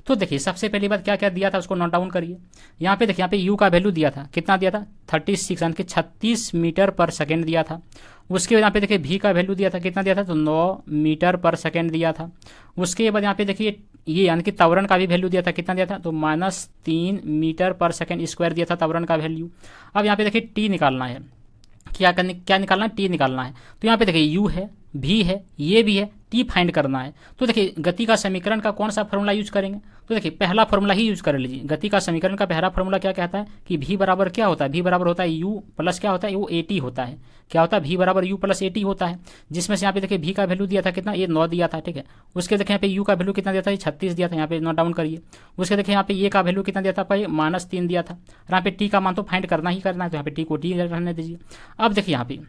तो देखिए सबसे पहली बात क्या क्या दिया था उसको नोट डाउन करिए। यहाँ पे देखिए यहाँ पे यू का वैल्यू दिया था, कितना दिया था 36 यानी कि 36 मीटर पर सेकेंड दिया था। उसके बाद यहाँ पे देखिए भी का वैल्यू दिया था, कितना दिया था तो 9 मीटर पर सेकेंड दिया था। उसके बाद यहाँ पे देखिए ये यानी कि त्वरण का भी वैल्यू दिया था, कितना दिया था तो -3 मीटर पर सेकेंड स्क्वायर दिया था त्वरण का वैल्यू। अब यहाँ पे देखिए टी निकालना है, क्या निकालना है, टी निकालना है। तो यहाँ पे देखिए यू है, भी है, ये भी है, टी फाइंड करना है। तो देखिए गति का समीकरण का कौन सा फॉर्मूला यूज करेंगे, तो देखिए पहला फॉर्मूला ही यूज कर लीजिए। गति का समीकरण का पहला फॉर्मूला क्या कहता है कि भी बराबर क्या होता है, भी बराबर होता है यू प्लस क्या होता है वो एटी होता है। क्या होता है भी बराबर यू प्लस एटी होता है, जिसमें से यहाँ पे देखिए भी का वैल्यू दिया था कितना ये 9 दिया था। ठीक है, उसके देखिए यहाँ पे यू का वैल्यू कितना दिया था ये 36 दिया था, यहाँ पे नोट डाउन करिए। उसके देखिए यहाँ पे ये का वैल्यू कितना दिया था -3 दिया था। और यहाँ पे टी का मान तो फाइंड करना ही करना है, तो यहाँ पे टी को टी रहने दीजिए। अब देखिए यहाँ पे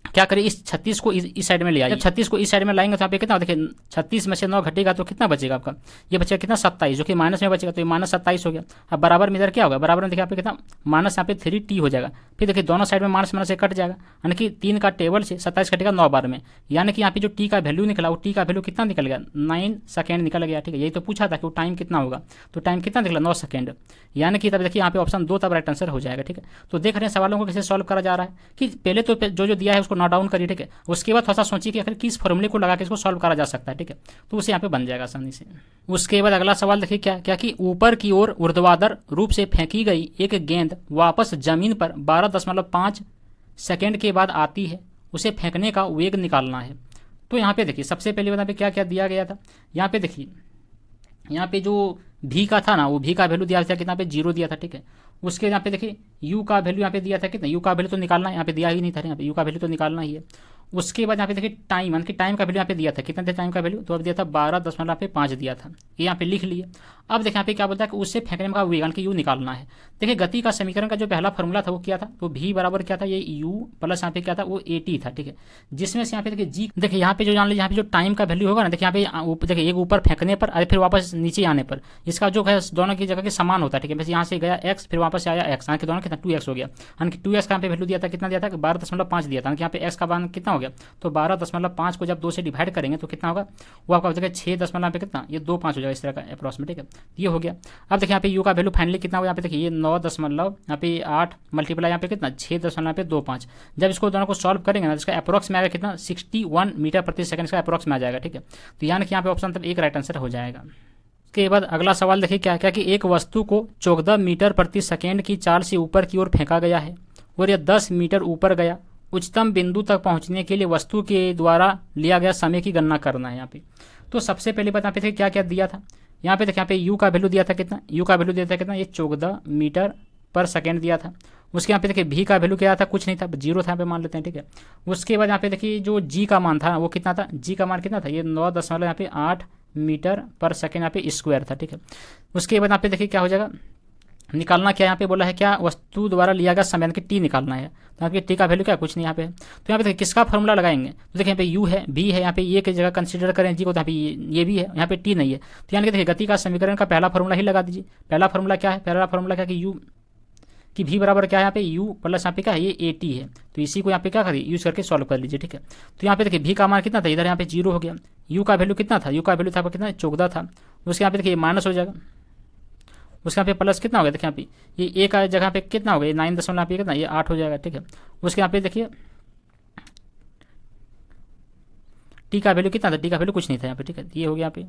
क्या करें, इस 36 को इस साइड में ले आइए। जब 36 को इस साइड में लाएंगे तो यहाँ पे कितना देखिए 36 में से 9 घटेगा तो कितना बचेगा आपका, ये बचेगा कितना 27, जो कि माइनस में बचेगा तो ये -27 हो गया। अब बराबर में इधर क्या होगा, बराबर में देखिए यहाँ पे कितना माइनस यहाँ पे 3t हो जाएगा। फिर देखिए दोनों साइड में माइनस से कट जाएगा, यानी कि 3 का टेबल से 27 कटेगा 9 बार में, यानी कि यहाँ पे जो टी का वैल्यू निकला वो टी का वैल्यू कितना निकल गया 9 सेकेंड निकल गया। ठीक है, यही तो पूछा था कि वो टाइम कितना होगा, तो टाइम कितना निकला 9 सेकेंड, यानी कि तब देखिए यहाँ पे ऑप्शन 2 तब राइट आंसर हो जाएगा। ठीक है, तो देख रहे हैं सवालों को कैसे सॉल्व करा जा रहा है कि पहले तो जो दिया है उसको नोट डाउन करिए। ठीक है, उसके बाद थोड़ा सा सोचिए कि आखिर किस फॉर्मूले को लगा के इसको सॉल्व करा जा सकता है। ठीक है, तो उसे यहाँ पे बन जाएगा आसानी से। उसके बाद अगला सवाल देखिए क्या कि ऊपर की ओर ऊर्ध्वाधर रूप से फेंकी गई एक गेंद वापस जमीन पर 12.5 सेकेंड के बाद आती है, उसे फेंकने का वेग निकालना है। तो यहाँ पे देखिए सबसे पहले यहाँ पे क्या क्या दिया गया था, यहाँ पे देखिए यहाँ पे जो भी का था ना वो भी का वैल्यू दिया था कितना पे 0 दिया था। ठीक है, उसके यहाँ पे देखिए यू का वैल्यू यहाँ पे दिया था कितना, यू का वैल्यू तो निकालना है, यहाँ पे दिया ही नहीं था, यहाँ पे यू का वैल्यू तो निकालना ही है। उसके बाद यहाँ पे देखिए टाइम यानी कि टाइम का वैल्यू यहाँ पे दिया था, कितना था टाइम का वैल्यू, तो अब दिया था 12.5 दिया था, ये यहाँ पे लिख लिए। अब देखिए यहाँ पे क्या बोलता है कि उससे फेंकने का वेग यानी कि यू निकालना है। देखिए गति का समीकरण का जो पहला फॉर्मूला था वो क्या था, तो भी बराबर क्या था ये यू प्लस यहाँ पे क्या था वो एटी था। ठीक है, जिसमें से यहाँ पे देखिए जी देखिए यहाँ पे जो जान लीजिए यहाँ पे जो टाइम का वैल्यू होगा ना, देखिए यहाँ पे देखिए एक ऊपर फेंकने पर और फिर वापस नीचे आने पर इसका जो है दोनों की जगह के समान होता है। ठीक है, वैसे यहाँ से गया एक्स फिर वापस आया एक्स, यानी कि दोनों कितना 2x हो गया, यानी कि 2x का यहाँ पे वैल्यू दिया था कितना दिया था 12.5 दिया था, यानी कि यहाँ पे x का मान कितना हो गया तो 12.5 को जब 2 से डिवाइड करेंगे तो कितना होगा वो आपका हो जाएगा 6 कितना ये 2.5 हो जाएगा इस तरह का अप्रॉक्सीमेट। ठीक है, ये हो गया। अब देखिए यहाँ पे यू का वैल्यू फाइनली कितना होगा, यहाँ पे देखिए ये 9 यहाँ पे 8 मल्टीप्लाई यहाँ पे कितना 6.25, जब इसको दोनों को सॉल्व करेंगे ना इसका अप्रॉक्स में आएगा कितना 61 मीटर प्रति सेकंड का अप्रॉक्स में आ जाएगा। ठीक है, तो यानी कि यहाँ पे ऑप्शन तब एक राइट आंसर हो जाएगा। उसके बाद अगला सवाल देखिए क्या कि एक वस्तु को 14 मीटर प्रति सेकेंड की चाल से ऊपर की ओर फेंका गया है और यह 10 मीटर ऊपर गया। उच्चतम बिंदु तक पहुंचने के लिए वस्तु के द्वारा लिया गया समय की गणना करना है। यहाँ पे तो सबसे पहले बात यहाँ पे क्या क्या दिया था, यहाँ पे देखिए यहाँ पे यू का वैल्यू दिया था कितना, यू का वैल्यू दिया था कितना ये 14 मीटर पर सेकेंड दिया था। उसके यहाँ पे देखिए भी का वैल्यू क्या था कुछ नहीं था 0 था, यहाँ पे मान लेते हैं। ठीक है, उसके बाद यहाँ पे देखिए जो जी का मान था वो कितना था, जी का मान कितना था ये 9.8 मीटर पर सेकेंड यहाँ पे स्क्वायर था। ठीक है, उसके बाद यहाँ पे देखिए क्या हो जाएगा निकालना क्या यहाँ पे बोला है क्या वस्तु द्वारा लिया गया समय की टी निकालना है। तो यहाँ पे टी का वैल्यू क्या कुछ नहीं यहाँ पे, तो यहाँ पे देखिए किसका फॉर्मूला लगाएंगे तो देखिए यहाँ पे यू है बी है, यहाँ पे ये की जगह कंसीडर करें जी को, तो यहाँ पे ये भी है, यहाँ पे टी नहीं है। तो यानी कि देखिए गति का समीकरण का पहला फॉर्मूला ही लगा दीजिए। पहला फॉर्मूला क्या है, पहला फॉर्मूला क्या कि यू कि भी बराबर क्या है यहाँ पे यू प्लस यहाँ पे क्या है ये ए टी है, तो इसी को यहाँ पे क्या करिए यूज करके सॉल्व कर लीजिए। ठीक है, तो यहाँ पे देखिए भी का मान कितना था इधर यहाँ पे 0 हो गया, यू का वैल्यू कितना था, यू का वैल्यू था कितना 14 था, उसके यहाँ पे देखिए माइनस हो जाएगा, उसके यहाँ पे प्लस कितना हो गया देखिए यहाँ पे ये एक जगह पे कितना हो गया 9 पे कितना ये 8 हो जाएगा। ठीक है, उसके यहाँ पे देखिए टी का वैल्यू कितना था, टी का वैल्यू कुछ नहीं था यहाँ पे। ठीक है, ये हो गया यहाँ पे।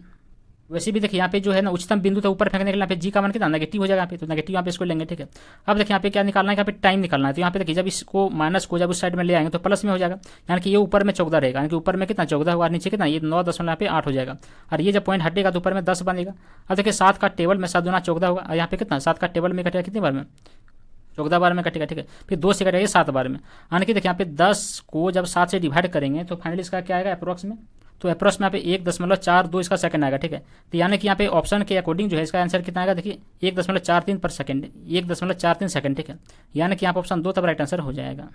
वैसे भी देखिए यहाँ पे जो है ना उच्चतम बिंदु तो ऊपर फेंकने के लिए यहाँ पे जी का मान कितना नेगेटिव हो जाएगा यहाँ पे, तो नेगेटिव यहाँ पे इसको लेंगे, ठीक है। अब देखिए यहाँ पे क्या निकालना है, यहाँ पे टाइम निकालना है, तो यहाँ पे देखिए जब इसको माइनस को जब उस साइड में ले आएंगे तो प्लस में हो जाएगा, यानी कि ये ऊपर में 14 रहेगा, यानी कि ऊपर में कितना 14 होगा, नीचे कितना ये 9.8 हो जाएगा, और ये जब पॉइंट हटेगा तो ऊपर में 10 बनेगा। अब देखिए 7 का टेबल में 7 दूना 14 होगा, और यहाँ पे कितना 7 का टेबल में कटेगा कितनी बार में 14 बार में कटेगा, ठीक है। फिर 2 से कटेगा 7 बार में, यानी कि देखिए यहाँ पे 10 को जब 7 से डिवाइड करेंगे तो फाइनली इसका क्या आएगा अप्रोक्स में, तो अप्रोक्स में यहाँ पे 1.42 इसका सेकंड आएगा, ठीक है। तो यानी कि यहाँ पे ऑप्शन के अकॉर्डिंग जो है इसका आंसर कितना आएगा, देखिए 1.43 पर सेकंड, 1.43 सेकंड, ठीक है। यानी कि यहाँ पे ऑप्शन 2 तब राइट आंसर हो जाएगा।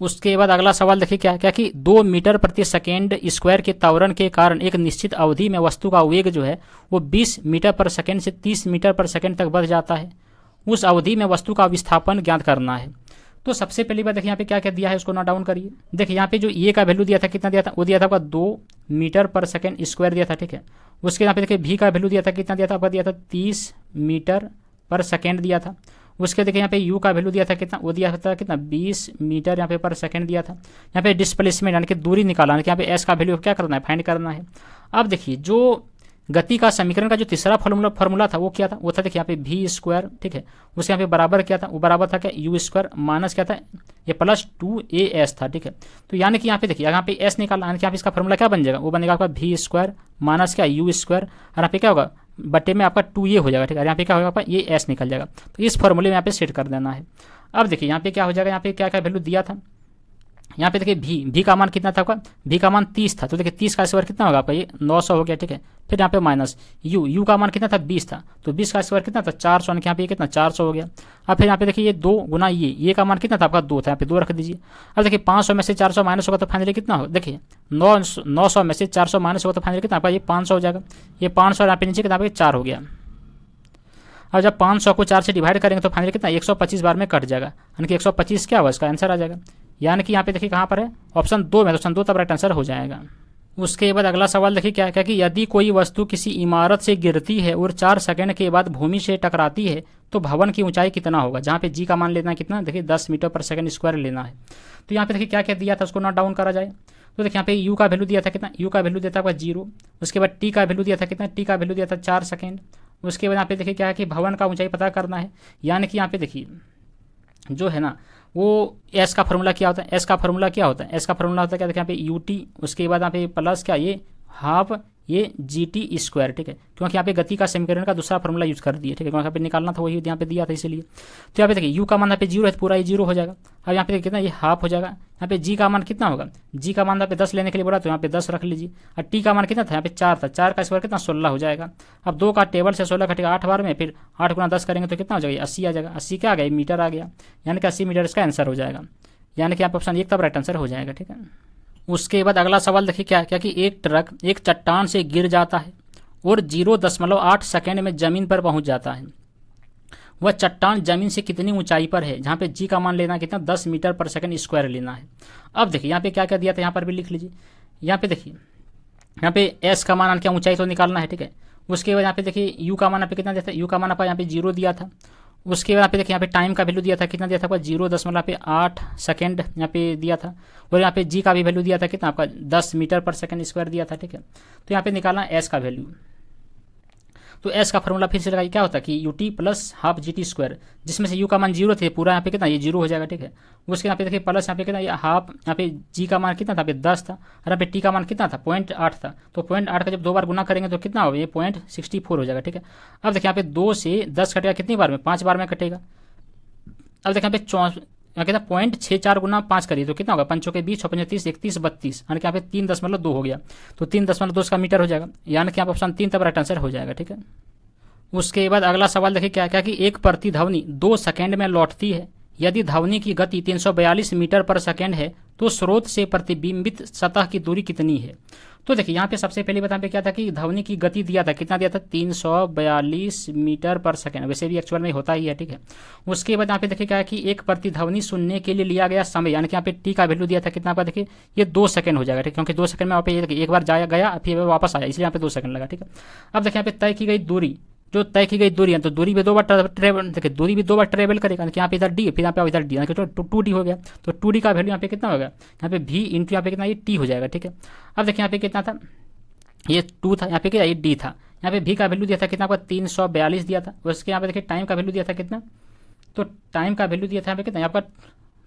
उसके बाद अगला सवाल देखिए क्या क्या कि 2 मीटर प्रति सेकेंड स्क्वायर के त्वरण के कारण एक निश्चित अवधि में वस्तु का वेग जो है वो 20 मीटर पर सेकेंड से 30 मीटर पर सेकेंड तक बढ़ जाता है। उस अवधि में वस्तु का विस्थापन ज्ञात करना है। तो सबसे पहली बात देखिए यहाँ पे क्या क्या दिया है उसको नोट डाउन करिए। देखिए यहाँ पे जो ए का वैल्यू दिया था कितना दिया था, वो दिया था आपका 2 मीटर पर सेकेंड स्क्वायर दिया था, ठीक है। उसके यहाँ पे देखिए भी का वैल्यू दिया था कितना दिया था आपका, दिया था 30 मीटर पर सेकेंड दिया था। उसके देखिए यहाँ पे यू का वैल्यू दिया था कितना, वो दिया था कितना 20 मीटर यहाँ पे पर सेकेंड दिया था। यहाँ पे डिस्प्लेसमेंट यानी कि दूरी निकाला, यानी कि यहाँ पे एस का वैल्यू क्या करना है, फाइंड करना है। अब देखिए जो गति का समीकरण का जो तीसरा फॉर्मूला था वो क्या था, वो था देखिए यहाँ पे भी स्क्वायर, ठीक है। उसके यहाँ पे बराबर क्या था, वो बराबर था क्या यू स्क्वायर माइनस क्या था ये प्लस 2as था, ठीक है। तो यानी कि यहाँ पे देखिए यहाँ पे एस निकालना, यानी कि यहाँ पे इसका फॉर्मूला क्या बन जाएगा, वो बनेगा आपका भी स्क्वायर माइनस क्या यू स्क्वायर, और यहाँ पे क्या होगा बटे में आपका 2a हो जाएगा, ठीक है। यहाँ पे क्या होगा आपका ये एस निकल जाएगा। तो इस फॉर्मूले में यहाँ पे सेट कर देना है। अब देखिए यहाँ पे क्या हो जाएगा, यहाँ पे क्या क्या वैल्यू दिया था, यहाँ पे देखिए भी का मान कितना था आपका, भी का मान 30 था, तो देखिए 30 का स्क्वायर कितना होगा आपका ये 900 हो गया, ठीक है। फिर यहाँ पे माइनस यू का मान कितना था 20 था, तो 20 का स्क्वायर कितना था 400, यानी कि यहाँ पे कितना 400 हो गया। अब फिर यहाँ पे देखिए ये 2 गुना ये का मान कितना था आपका 2 था, यहाँ पे 2 रख दीजिए। अब देखिए 500 में से 400 माइनस होगा तो फाइनली कितना होगा, देखिए 900 में से 400 माइनस होगा तो फाइनली कितना आपका ये 500 हो जाएगा। ये 500 यहाँ पे नीचे कितना 4 हो गया। अब जब 500 को 4 से डिवाइड करेंगे तो फाइनली कितना 125 बार में कट जाएगा, यानी कि 125 क्या होगा इसका आंसर आ जाएगा। यानी कि यहाँ पे देखिए कहाँ पर है ऑप्शन 2 में, तो ऑप्शन 2 तब राइट आंसर हो जाएगा। उसके बाद अगला सवाल देखिए क्या क्या कि यदि कोई वस्तु किसी इमारत से गिरती है और 4 सेकंड के बाद भूमि से टकराती है तो भवन की ऊंचाई कितना होगा। जहाँ पे जी का मान लेना है कितना, देखिए 10 मीटर पर सेकंड स्क्वायर लेना है। तो यहाँ पे देखिए क्या क्या दिया था उसको नोट डाउन करा जाए। तो देखिए यहाँ पे यू का वैल्यू दिया था कितना, यू का वैल्यू दिया था आपका 0। उसके बाद टी का वैल्यू दिया था कितना, टी का वैल्यू दिया था 4 सेकेंड। उसके बाद यहाँ पे देखिए क्या है कि भवन का ऊंचाई पता करना है। यानी कि यहाँ पे देखिए जो है ना वो एस का फॉर्मूला क्या होता है, एस का फॉर्मूला क्या होता है, एस का फॉर्मूला होता है क्या, देखिए यहाँ पे यू टी, उसके बाद यहाँ पे प्लस क्या ये हाफ ये जी टी स्क्वायर, ठीक है। क्योंकि यहाँ पे गति का समीकरण का दूसरा फॉर्मूला यूज कर दिया, ठीक है। क्योंकि यहाँ पे निकालना था वही यहाँ पे दिया था इसीलिए। तो यहाँ पे देखिए यू का मान यहाँ पे 0 है, पूरा ये 0 हो जाएगा। अब यहाँ पे कितना ये हाफ हो जाएगा। यहाँ पे जी का मान कितना होगा, जी का मान यहाँ पे 10 लेने के लिए बोला तो यहाँ पे 10 रख लीजिए। और टी का मान कितना था, यहाँ पे 4 था, 4 का स्क्वायर कितना 16 हो जाएगा। अब 2 का टेबल से 16 घटेगा 8 बार में, फिर 8 गुना 10 करेंगे तो कितना हो जाएगा 80 आ जाएगा। 80 क्या आ गया मीटर आ गया, यानी कि 80 मीटर इसका आंसर हो जाएगा। यानी कि यहाँ पे ऑप्शन 1 तब राइट आंसर हो जाएगा, ठीक है। उसके बाद अगला सवाल देखिए क्या क्या कि एक ट्रक एक चट्टान से गिर जाता है और 0.8 सेकेंड में जमीन पर पहुंच जाता है। वह चट्टान जमीन से कितनी ऊंचाई पर है, जहाँ पे जी का मान लेना कितना 10 मीटर पर सेकंड स्क्वायर लेना है। अब देखिए यहाँ पे क्या क्या दिया था, यहाँ पर भी लिख लीजिए। यहाँ पे देखिए यहाँ पे एस का मान क्या ऊंचाई तो निकालना है, ठीक है। उसके बाद यहाँ पे देखिए यू का मान यहाँ पे कितना दिया था, यू का मान आपका यहाँ पे 0 दिया था। उसके बाद यहाँ पे देखिए यहाँ पे टाइम का वैल्यू दिया था कितना दिया था आपका 0.8 सेकंड यहाँ पे दिया था। और यहाँ पे जी का भी वैल्यू दिया था कितना आपका 10 मीटर पर सेकंड स्क्वायर दिया था, ठीक है। तो यहाँ पे निकालना एस का वैल्यू। तो एस का फॉर्मूला फिर से लगाइए, क्या होता है कि U T plus half G T square, जिसमें से यू का मान 0 थे पूरा यहाँ पे कितना ये 0 हो जाएगा, ठीक है। उसके यहाँ पे देखिए प्लस यहाँ पे कितना ये हाफ, यहाँ पे जी का मान कितना था, यहाँ पे 10 था, और यहाँ पे टी का मान कितना था 0.8 था। तो 0.8 का जब 2 बार गुना करेंगे तो कितना होगा ये 0.64 हो जाएगा, ठीक है। अब देखिए यहाँ पे 2 से 10 कटेगा कितनी बार में, 5 बार में कटेगा। अब देखिए यहाँ पे यहाँ कहता 0.64 गुना 5 करिए तो कितना होगा, 5 के 20 6 30 31 32, यानी कि यहाँ पे 3.2 हो गया। तो 3.2 इसका मीटर हो जाएगा, यानी कि यहाँ पे ऑप्शन 3 तब राइट आंसर हो जाएगा, ठीक है। उसके बाद अगला सवाल देखिए क्या क्या कि एक प्रतिध्वनि 2 सेकंड में लौटती है। यदि ध्वनि की गति 342 मीटर पर सेकंड है तो स्रोत से प्रतिबिंबित सतह की दूरी कितनी है। तो देखिए यहाँ पे सबसे पहले बता पे क्या था कि ध्वनि की गति दिया था कितना दिया था 342 मीटर पर सेकंड, वैसे भी एक्चुअल में होता ही है, ठीक है। उसके बाद यहाँ पे देखिए क्या है कि एक प्रतिध्वनि सुनने के लिए लिया गया समय, यानी कि यहाँ पे टी का वैल्यू दिया था कितना आपका, देखिए ये 2 सेकंड हो जाएगा, ठीक है। क्योंकि 2 सेकंड में वहाँ पे एक बार जाया गया फिर वापस आया, इसलिए यहाँ पे 2 सेकंड लगा, ठीक है। अब देखिए यहाँ पे तय की गई दूरी, जो तय की गई दूरी है तो दूरी भी 2 बार ट्रेवल, देखिए दूरी भी 2 बार ट्रेवल करेगा, यहाँ पे इधर डी फिर यहाँ पे इधर डी, यानी कि 2D हो गया। तो 2D का वैल्यू यहाँ पे कितना होगा, यहाँ पे भी इंटू यहाँ पे कितना ये टी हो जाएगा, ठीक है। अब देखिए यहाँ पे कितना था ये 2 था, यहाँ पे क्या ये डी था, यहाँ पे भी का वैल्यू दिया था कितना, आपका 342 दिया था। उसके यहाँ पे देखिए टाइम का वैल्यू दिया था कितना, तो टाइम का वैल्यू दिया था यहाँ पे कितना, आपका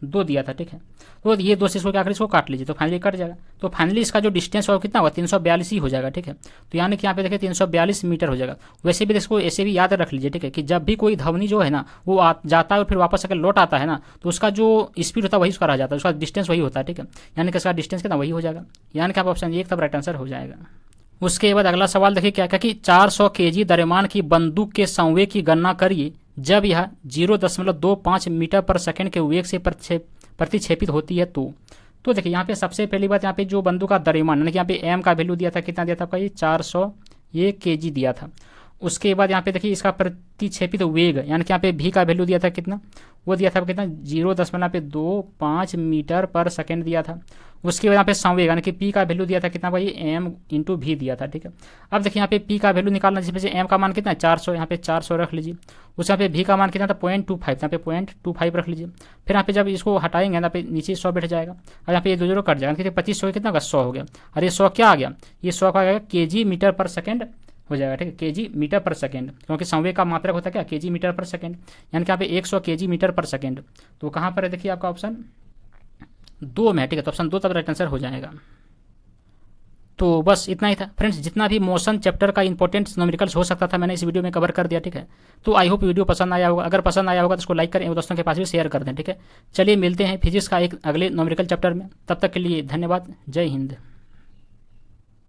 2 दिया था, ठीक है। तो ये 2 से इसको क्या करें, इसको काट लीजिए, तो फाइनली कट जाएगा। तो फाइनली इसका जो डिस्टेंस होगा कितना होगा, 342 ही हो जाएगा, ठीक है। तो यानी कि यहाँ पे देखिए 342 मीटर हो जाएगा। वैसे भी इसको ऐसे भी याद रख लीजिए, ठीक है, कि जब भी कोई ध्वनि जो है ना वो जाता है और फिर वापस अगर लौट आता है ना, तो उसका जो स्पीड होता है वही उसका रह जाता है, उसका डिस्टेंस वही होता है, ठीक है। यानी कि इसका डिस्टेंस कितना वही हो जाएगा, यानी कि आप ऑप्शन एक तब राइट आंसर हो जाएगा। उसके बाद अगला सवाल देखिए क्या क्या कि 400 केजी द्रव्यमान की बंदूक के संवेग की गणना करिए जब यह 0.25 मीटर पर सेकंड के वेग से प्रतिक्षेपित होती है। तो देखिए यहाँ पे सबसे पहली बात, यहाँ पे जो बंदूक का द्रव्यमान यानी कि यहाँ पे एम का वैल्यू दिया था, कितना दिया था आपका, ये 400 केजी दिया था। उसके बाद यहाँ पे देखिए इसका प्रतिक्षेपित वेग यानी कि यहाँ पे भी का वैल्यू दिया था कितना, वो दिया था कितना 0.25 मीटर पर सेकेंड दिया था। उसके बाद यहाँ पे संवेग यानी कि पी का वैल्यू दिया था कितना भाई, एम इंटू भी दिया था, ठीक है। अब देखिए यहाँ पे पी का वैल्यू निकालना, जिसमें से एम का मान कितना है 400, यहाँ पे 400 रख लीजिए। उस यहाँ पे भी का मान कितना था 0.25, यहाँ पे 0.25 रख लीजिए। फिर यहाँ पे जब इसको हटाएंगे यहाँ पे नीचे 100 बैठ जाएगा और यहाँ पे ये 2 कट जाएगा, 2500 कितना होगा 100 हो गया। और ये 100 क्या आ गया, ये 100 का आ गया केजी मीटर पर सेकेंड हो जाएगा, ठीक है, केजी मीटर पर सेकेंड, क्योंकि संवेग का मात्रक होता है क्या, केजी मीटर पर सेकेंड, यानी कि यहाँ पे 100 केजी मीटर पर सेकेंड। तो कहाँ पर है देखिए आपका ऑप्शन 2 में है, ठीक है। तो ऑप्शन 2 तब राइट आंसर हो जाएगा। तो बस इतना ही था फ्रेंड्स, जितना भी मोशन चैप्टर का इंपॉर्टेंट न्यूमेरिकल्स हो सकता था मैंने इस वीडियो में कवर कर दिया, ठीक है। तो आई होप वीडियो पसंद आया होगा, अगर पसंद आया होगा तो उसको लाइक करें और दोस्तों के पास भी शेयर कर दें, ठीक है। चलिए मिलते हैं फिजिक्स का एक अगले न्यूमेरिकल चैप्टर में, तब तक के लिए धन्यवाद, जय हिंद।